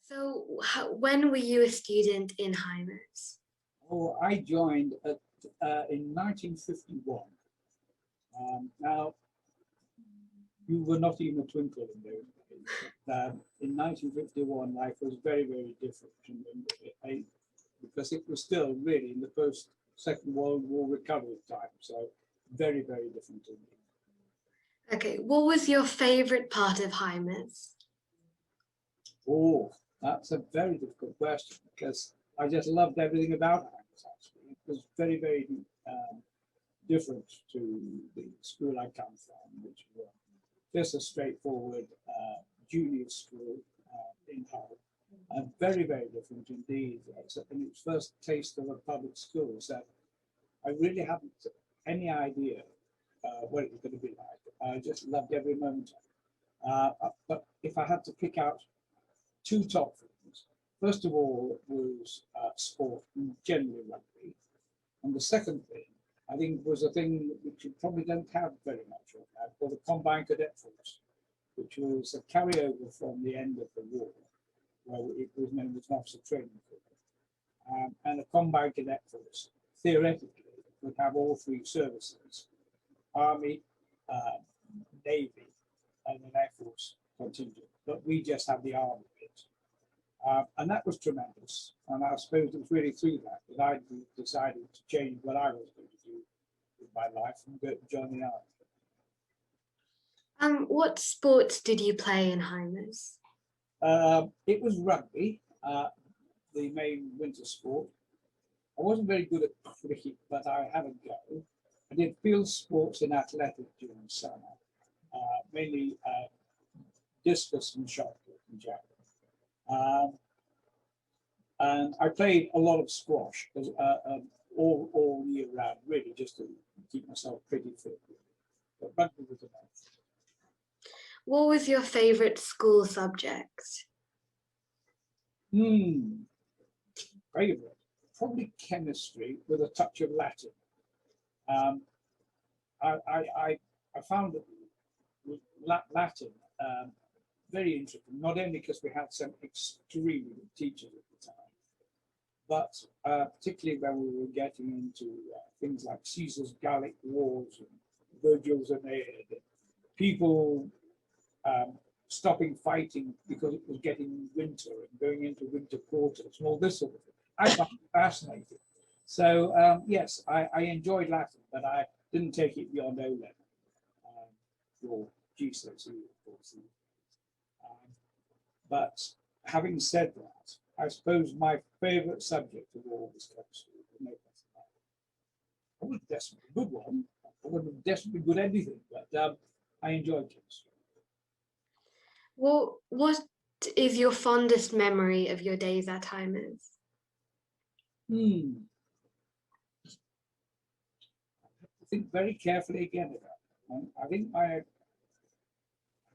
So, when were you a student in Hymas? Oh, I joined in 1951. Now, you were not even a twinkle in those days. In 1951, life was very, very different because it was still really in the post-Second World War recovery time. So very, very different to me. Okay, what was your favorite part of Hymas? Oh, that's a very difficult question because I just loved everything about it, actually. It was very, very different to the school I come from, which was just a straightforward junior school in Hull. Very, very different indeed. In its first taste of a public school, so I really haven't any idea what it was going to be like. I just loved every moment of it. But if I had to pick out two top things, first of all was sport, generally rugby, and the second thing I think was a thing which you probably don't have very much of now, called the Combined Cadet Force, which was a carryover from the end of the war, where it was known as an officer training corps. And a Combined Cadet Force, theoretically, would have all three services: Army, Navy, and an Air Force contingent. But we just had the Army bit. And that was tremendous. And I suppose it was really through that I decided to change what I was going to do with my life and go to join the Army. What sports did you play in Hymas? It was rugby, the main winter sport. I wasn't very good at cricket, but I had a go. I did field sports and athletics during the summer, mainly discus and shot put and javelin. And I played a lot of squash all year round, really, just to keep myself pretty fit. But rugby was the best. What was your favorite school subject? Favorite, probably chemistry with a touch of Latin. I found Latin very interesting, not only because we had some extremely good teachers at the time, but particularly when we were getting into things like Caesar's Gallic Wars and Virgil's Aeneid, people stopping fighting because it was getting winter and going into winter quarters and all this sort of thing. I found it fascinating. So yes, I enjoyed Latin, but I didn't take it beyond O level or GCSE, of course. But having said that, I suppose my favourite subject of all was chemistry. I wasn't desperately good one. I wasn't desperately good at anything, but I enjoyed chemistry. What is your fondest memory of your days at Hymas? I think very carefully again about it. I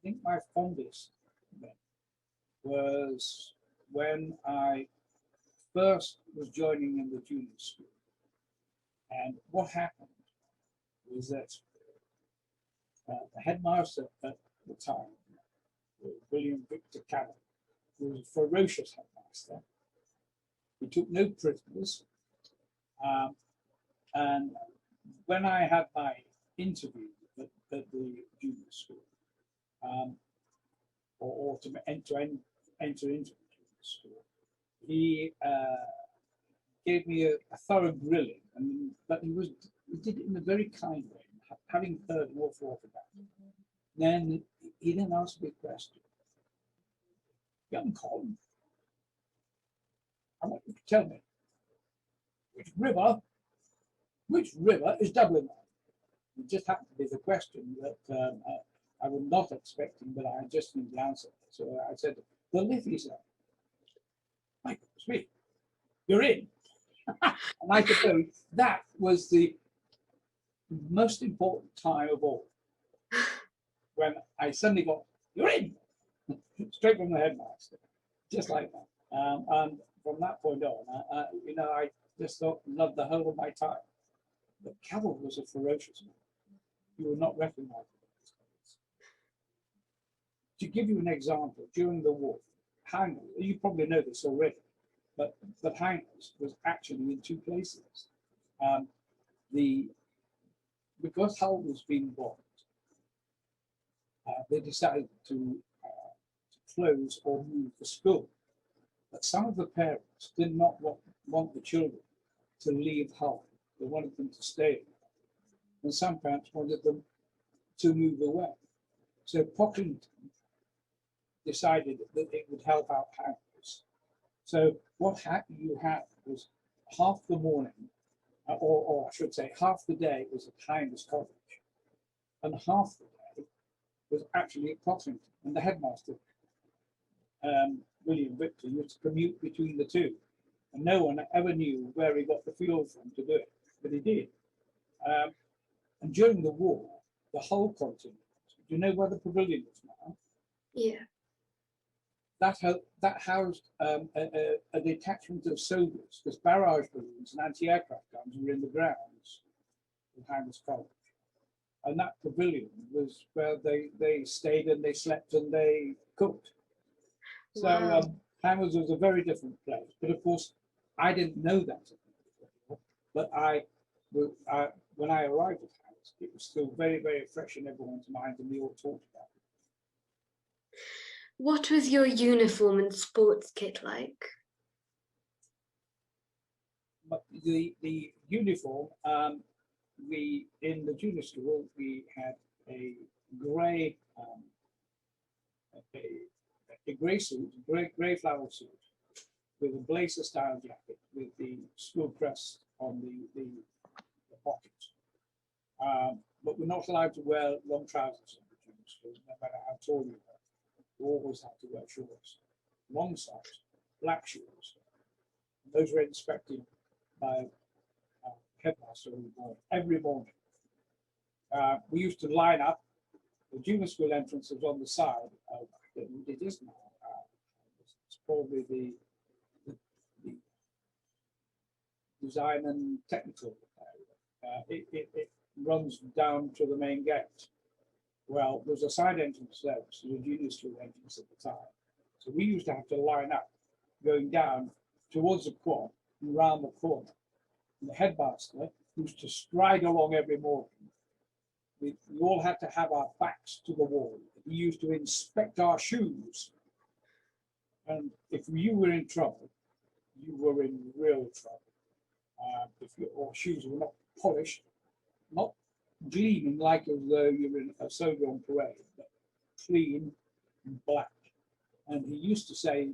think my fondest was when I first was joining in the junior school. And what happened was that the headmaster at the time, William Victor Cannon, was a ferocious headmaster. He took no prisoners. And when I had my interview at the junior school, or to enter into the junior school, he gave me a thorough grilling, but he did it in a very kind way, having heard an awful lot about it. Then he asked me a question. Young Conn, I want you to tell me which river is Dublin? It just happened to be the question that I was not expecting, but I just knew the answer. So I said, the Liffey, sir. My goodness me, you're in. And I suppose that was the most important time of all, when I suddenly got, you're in, straight from the headmaster, just like that. And from that point on, I just loved the whole of my time. But Cavill was a ferocious man. You would not recognize him. To give you an example, during the war, hangers, you probably know this already, but hangers was actually in two places. Um, because Hull was being bombed, they decided to close or move the school. But some of the parents did not want the children to leave Hull. They wanted them to stay. And some parents wanted them to move away. So Pocklington decided that it would help out hangers. So what you had was half the morning, or I should say half the day was at Hinders College, and half the day was actually at Pocklington. And the headmaster, William Victor, used to commute between the two. And no one ever knew where he got the fuel from to do it, but he did. And during the war, the whole continent, do you know where the pavilion is now? Yeah. That housed a detachment of soldiers, because barrage balloons and anti-aircraft guns were in the grounds of Hinders College. And that pavilion was where they stayed and they slept and they cooked. So Wow. Hinders was a very different place. But of course, I didn't know that. But when I arrived at Hinders, it was still very, very fresh in everyone's mind, and we all talked about it. What was your uniform and sports kit like? But the uniform, we in the junior school we had a grey a grey suit, grey flower suit, with a blazer style jacket with the school crest on the pocket. But we're not allowed to wear long trousers in the junior school, no matter how tall you are. You always have to wear shorts, long socks, black shoes. Those were inspected by headmaster every morning. We used to line up. The junior school entrance was on the side. It is now. It's probably the design and technical area. It runs down to the main gate. Well, there's a side entrance there, which is the junior school entrance at the time. So we used to have to line up, going down towards the quad and round the corner. And the headmaster used to stride along every morning. We all had to have our backs to the wall. He used to inspect our shoes. And if you were in trouble, you were in real trouble. If your shoes were not polished, not gleaming like as though you were in a soldier on parade, but clean and black. And he used to say,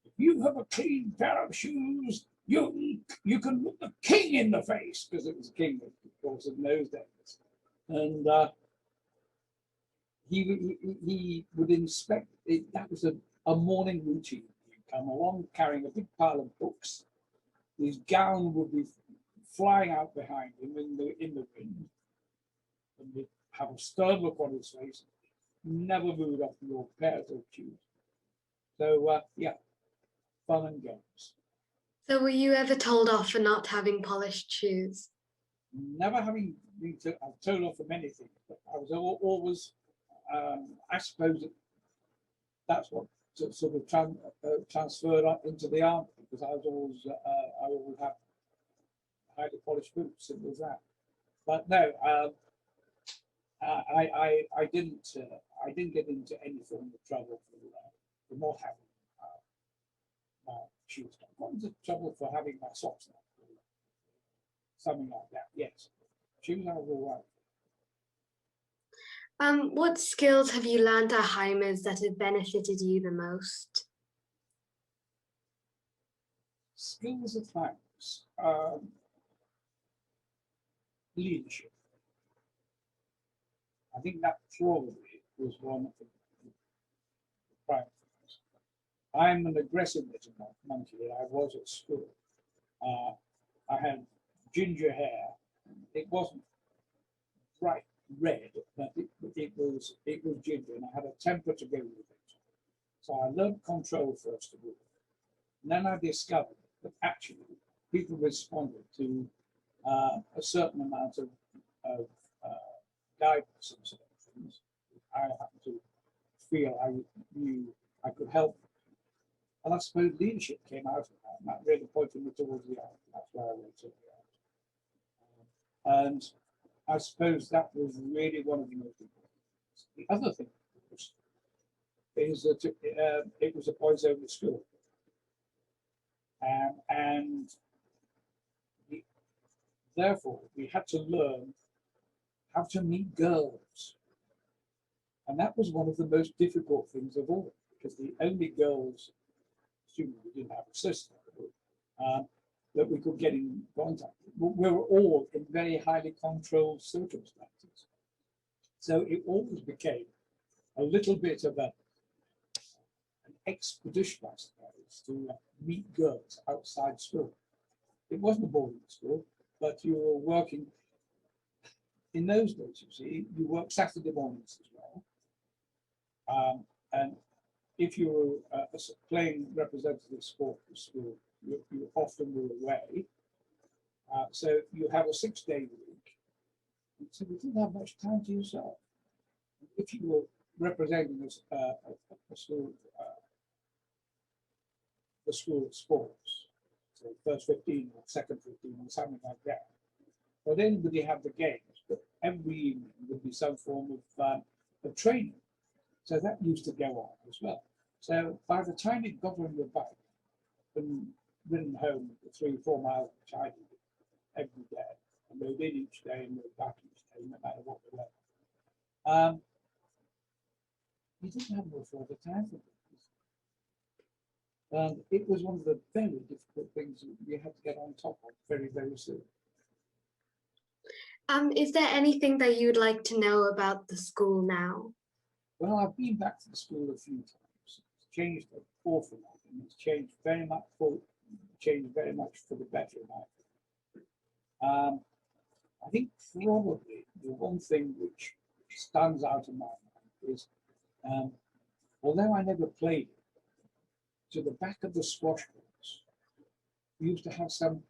if you have a clean pair of shoes, you can look the king in the face, because it was a king, of course, in those days. And he would inspect it. That was a morning routine. He'd come along carrying a big pile of books. His gown would be flying out behind him in the wind, and he'd have a stern look on his face, never moved off your pairs of shoes. So yeah, fun and games. So were you ever told off for not having polished shoes? Never having been told off for many things, but I was always, I suppose that's what sort of transferred up into the army, because I always have highly polished boots, and there's that. But no, I didn't get into any form of trouble for not having my shoes. I got into trouble for having my socks on, something like that. Yes, shoes I was all right. What skills have you learned at Heimers that have benefited you the most? Skills at times. Leadership. I think that probably was one of the prime things. I'm an aggressive little monkey. I was at school. I had ginger hair. It wasn't bright red, but it was ginger, and I had a temper to go with it. So I learned control first of all. And then I discovered that actually people responded to a certain amount of guidance and certain things. I happened to feel I knew I could help them. And I suppose leadership came out of that, and that really pointed me towards the art. That's where I went to the art. And I suppose that was really one of the most important things. The other thing was, is that it was a boys' only school. And therefore, we had to learn how to meet girls. And that was one of the most difficult things of all, because the only girls, assuming we didn't have a sister, that we could get in contact with, we were all in very highly controlled circumstances. So it always became a little bit of an expedition, I suppose, to meet girls outside school. It wasn't a boarding school, but you were working. In those days, you see, you worked Saturday mornings as well. And if you were playing representative sport for school, you often were away. So you have a 6-day week. So you didn't have much time to yourself. If you were representing a school, the school of sports, so first 15 or second 15 or something like that. Well, then would you have the games, but every evening would be some form of training. So that used to go on as well. So by the time it got on your bike and ridden home the 3 or 4 miles, which I did every day, and rode in each day and rode back each day, no matter what the weather, you didn't have no further time for this. And it was one of the very difficult things you had to get on top of very, very soon. Is there anything that you'd like to know about the school now? Well, I've been back to the school a few times. It's changed an awful lot, and it's changed very much for the better, in my opinion. I think probably the one thing which stands out in my mind is, although I never played it, to the back of the squash courts, we used to have some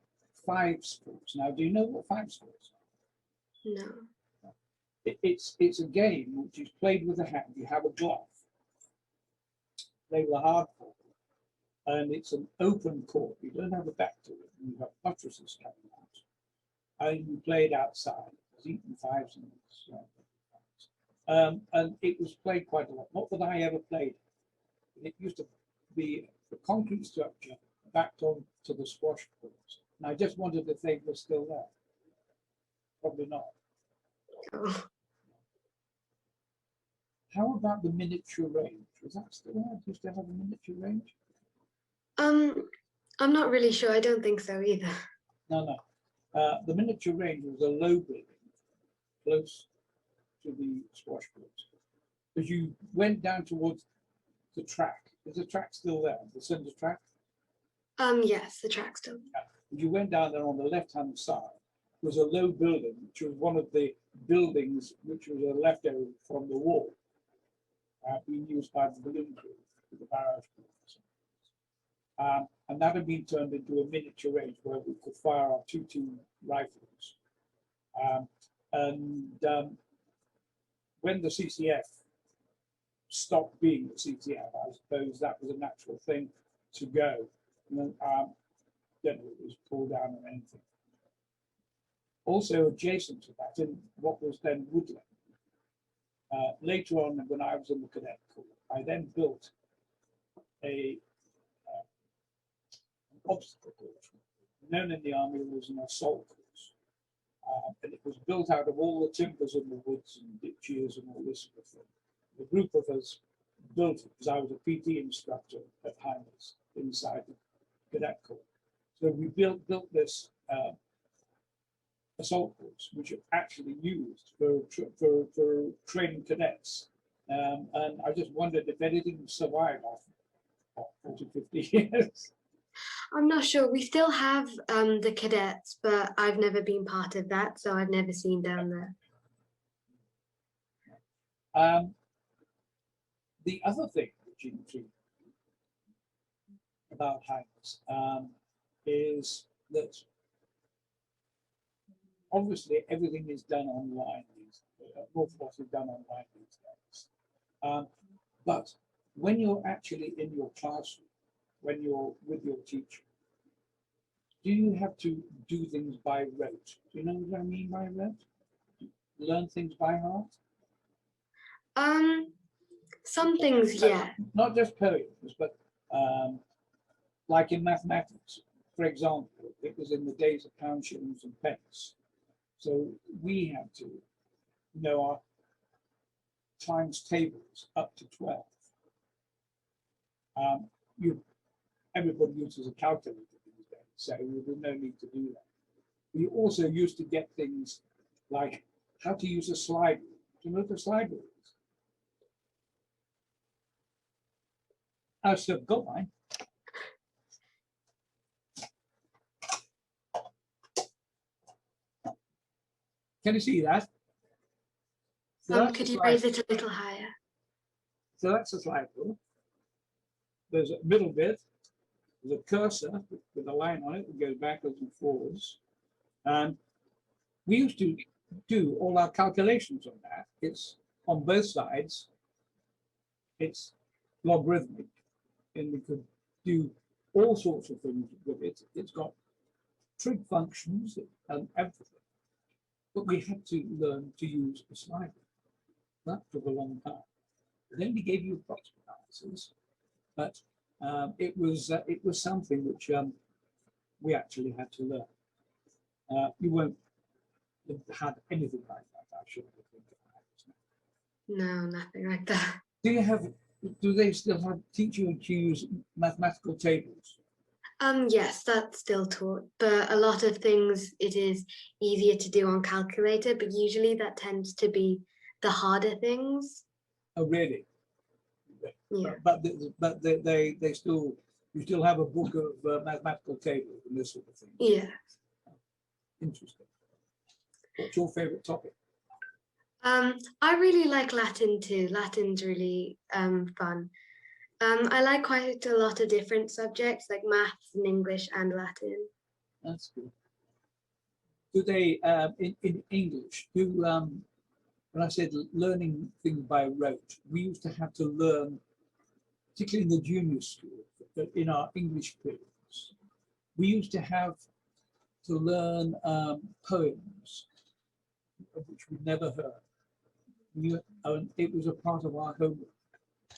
5s courts. Now, do you know what 5s courts are? No. It's a game which is played with a hand. You have a glove. They were hardcore, and it's an open court. You don't have a back to it. You have buttresses coming out, and you play it outside. There's even 5s in this. And it was played quite a lot. Not that I ever played it. It used to be a concrete structure backed on to the squash courts. And I just wondered if they were still there. Probably not. Oh. How about the miniature range? Was that still there? Do you still have a miniature range? I'm not really sure. I don't think so either. No. The miniature range was a low building close to the squash courts. As you went down towards the track, is the track still there? The centre track? Yes, the track's still. As you went down there on the left-hand side, was a low building, which was one of the buildings which was a leftover from the war, being used by the balloon crew, the barrage crew. And that had been turned into a miniature range where we could fire our 2-2 rifles. When the CCF stopped being the CCF, I suppose that was a natural thing to go. And then it was pulled down or anything. Also adjacent to that, in what was then woodland. Later on, when I was in the cadet corps, I then built an obstacle course. Known in the army was an assault course. And it was built out of all the timbers in the woods and ditches and all this sort of thing. The group of us built it because I was a PT instructor at Heinz inside the cadet corps. So we built this assault course, which are actually used for training cadets. And I just wondered if anything survived after 40, 50 years. I'm not sure. We still have the cadets, but I've never been part of that, so I've never seen down there. The other thing which intrigued me about Heinz is that obviously everything is done online these days. Most of what is done online these days. But when you're actually in your classroom, when you're with your teacher, do you have to do things by rote? Do you know what I mean by rote? Learn things by heart? Some things, yeah. Not just poems, but like in mathematics, for example, it was in the days of pounds, shillings, and pence. So we had to know our times tables up to 12. Everybody uses a calculator these days, so there's no need to do that. We also used to get things like how to use a slide rule. Do you know what a slide rule is? I've still got mine. Can you see that? So that's Could a you slide. raise it a little higher? So that's a slide rule. There's a middle bit. There's a cursor with a line on it that goes backwards and forwards. And we used to do all our calculations on that. It's on both sides. It's logarithmic, and we could do all sorts of things with it. It's got trig functions and everything. But we had to learn to use a slide rule. That took a long time. It only gave you approximate answers, but it was something which we actually had to learn. You won't have anything like that, I shouldn't think of that. No, nothing like that. Do they still teach you to use mathematical tables? Yes, that's still taught, but a lot of things it is easier to do on calculator, but usually that tends to be the harder things. Oh, really? Yeah. But they still, you still have a book of mathematical tables and this sort of thing. Yeah. Interesting. What's your favorite topic? I really like Latin too. Latin's really fun. I like quite a lot of different subjects like maths and English and Latin. That's good. Do they in English do when I said learning things by rote, we used to have to learn, particularly in the junior school, in our English periods, we used to have to learn poems of which we'd never heard. It was a part of our homework.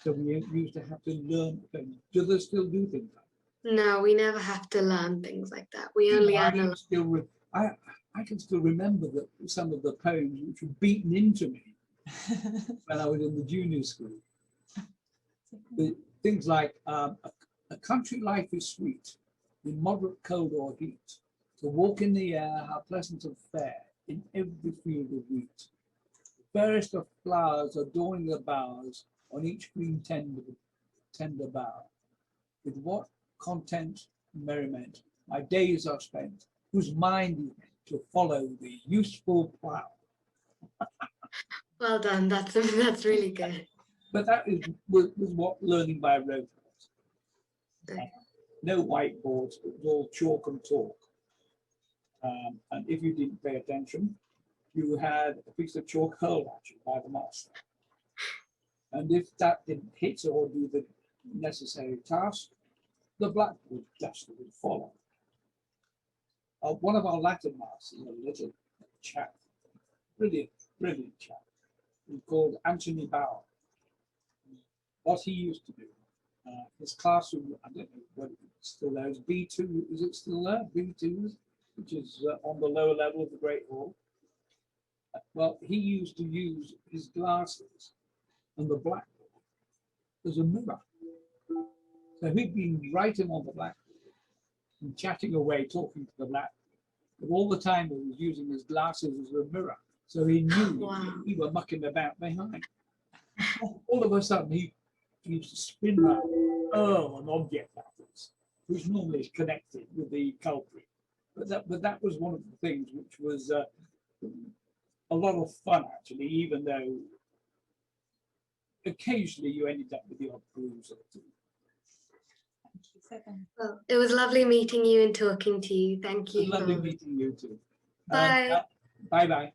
So we used to have to learn things. Do they still do things like that? No, we never have to learn things like that. We only analyze. I can still remember that some of the poems which were beaten into me when I was in the junior school. Things like a country life is sweet, in moderate cold or heat. To walk in the air, how pleasant and fair, in every field of wheat. The fairest of flowers adorning the bowers, on each green tender bough. With what content and merriment my days are spent, whose mind is meant to follow the useful plough. Well done. That's really good. But that was what learning by rote was. Okay. No whiteboards, it was all chalk and talk. And if you didn't pay attention, you had a piece of chalk hurled at you by the master. And if that didn't hit or do the necessary task, the blackboard duster would follow. One of our Latin masters, a little chap, brilliant chap, called Anthony Bauer. What he used to do, his classroom, I don't know whether it's still there, is B2, is it still there? B2, which is on the lower level of the Great Hall. Well, he used to use his glasses and the blackboard as a mirror. So he'd been writing on the blackboard and chatting away, talking to the blackboard. But all the time he was using his glasses as a mirror. So he knew we were mucking about behind. All of a sudden, he used to spin around, an object at us, which normally is connected with the culprit. But that was one of the things which was a lot of fun, actually, even though occasionally you ended up with the odd bruise or two. Well, it was lovely meeting you and talking to you. Thank you. It was lovely meeting you too. Bye. Bye-bye.